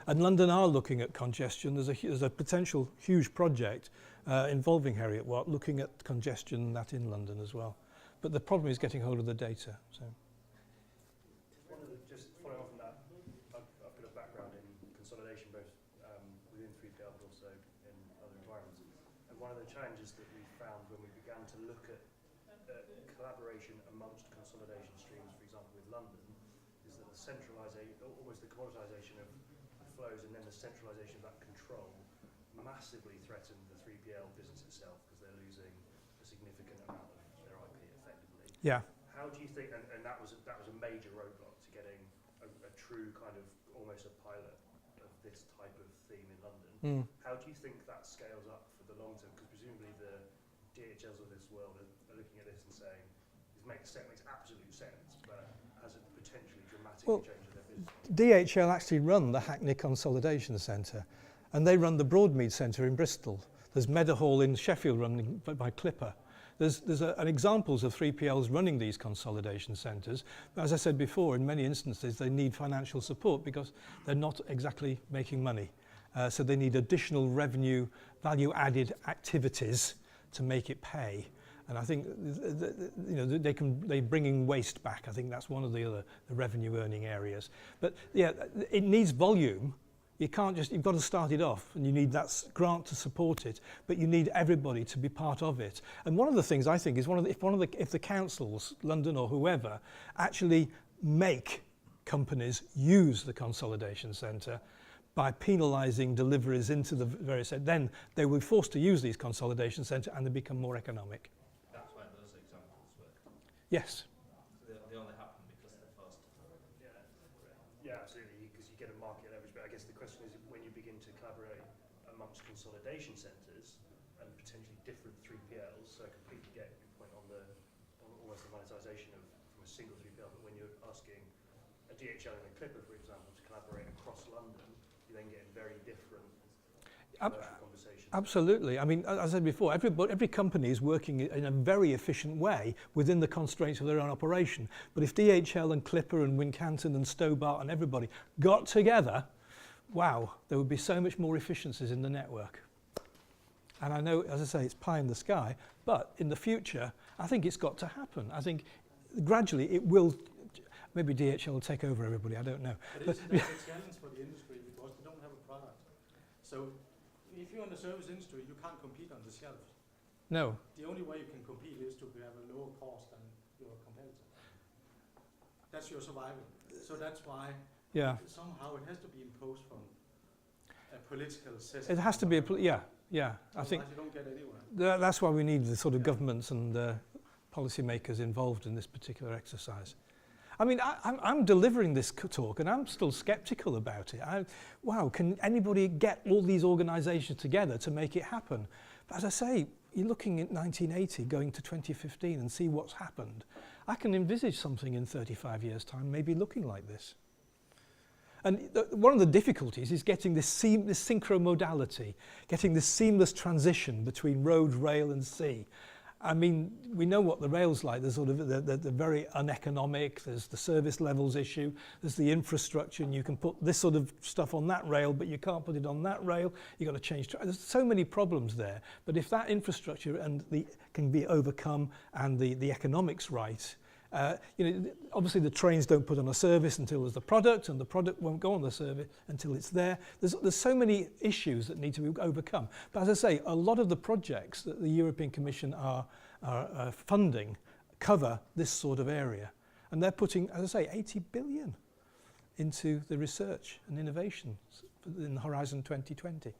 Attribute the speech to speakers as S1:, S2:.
S1: And London are looking at congestion. There's a potential huge project involving Heriot Watt looking at congestion that in London as well. But the problem is getting hold of the data. So.
S2: Just following on from that, I've got a background in consolidation both within 3PL but also in other environments. And one of the challenges that we found when we began to look at collaboration amongst consolidation streams, for example with London, is that the centralisation, almost the commoditisation of flows and then the centralisation of that control massively threatened the 3PL business itself because they're losing a significant amount of their IP effectively.
S1: Yeah.
S2: How do you think, and that was a major roadblock to getting a true kind of almost a pilot of this type of theme in London. How do you think that scales up for the long term? Because presumably the DHLs of this world are looking at this and saying, this makes absolute sense, but has it potentially dramatically changed their business?
S1: DHL actually run the Hackney Consolidation Centre, and they run the Broadmead Centre in Bristol. There's Meadowhall in Sheffield running by Clipper. There's examples of 3PLs running these consolidation centres. But as I said before, in many instances they need financial support because they're not exactly making money. So they need additional revenue, value-added activities to make it pay. And I think they're bringing waste back. I think that's one of the revenue-earning areas. But yeah, it needs volume. You can't just, you've got to start it off, and you need that grant to support it, but you need everybody to be part of it. And one of the things I think is if the councils, London or whoever, actually make companies use the consolidation centre by penalising deliveries into the various, then they will be forced to use these consolidation centres and they become more economic.
S3: That's why those examples work.
S1: Yes.
S3: They only happen because they're fast.
S2: Yeah, absolutely, because you get a market leverage. But I guess the question is, when you begin to collaborate amongst consolidation centres and potentially different 3PLs, so I completely get your point on almost the monetisation from a single 3PL. But when you're asking a DHL and a Clipper, for example, to collaborate across London, you then get very different commercial conversations.
S1: Absolutely. I mean, as I said before, every company is working in a very efficient way within the constraints of their own operation. But if DHL and Clipper and Wincanton and Stobart and everybody got together, wow, there would be so much more efficiencies in the network. And I know, as I say, it's pie in the sky, but in the future, I think it's got to happen. I think gradually it will, maybe DHL will take over everybody, I don't know.
S4: But it's a challenge for the industry because they don't have a product. So if you're in the service industry, you can't compete on the shelf.
S1: No.
S4: The only way you can compete is to have a lower cost than your competitor. That's your survival. So that's why somehow it has to be imposed from a political system.
S1: It has to be I think
S4: you don't get anywhere.
S1: That's why we need the sort of governments and policymakers involved in this particular exercise. I mean, I'm delivering this talk and I'm still sceptical about it. Wow, can anybody get all these organisations together to make it happen? But as I say, you're looking at 1980 going to 2015 and see what's happened. I can envisage something in 35 years' time maybe looking like this. And one of the difficulties is getting this synchromodality, getting this seamless transition between road, rail and sea. I mean, we know what the rail's like. There's sort of the very uneconomic, there's the service levels issue, there's the infrastructure, and you can put this sort of stuff on that rail, but you can't put it on that rail. You've got to change. There's so many problems there. But if that infrastructure can be overcome and the economics right, obviously the trains don't put on a service until there's the product, and the product won't go on the service until it's there. There's so many issues that need to be overcome. But as I say, a lot of the projects that the European Commission are funding cover this sort of area. And they're putting, as I say, 80 billion into the research and innovation in Horizon 2020.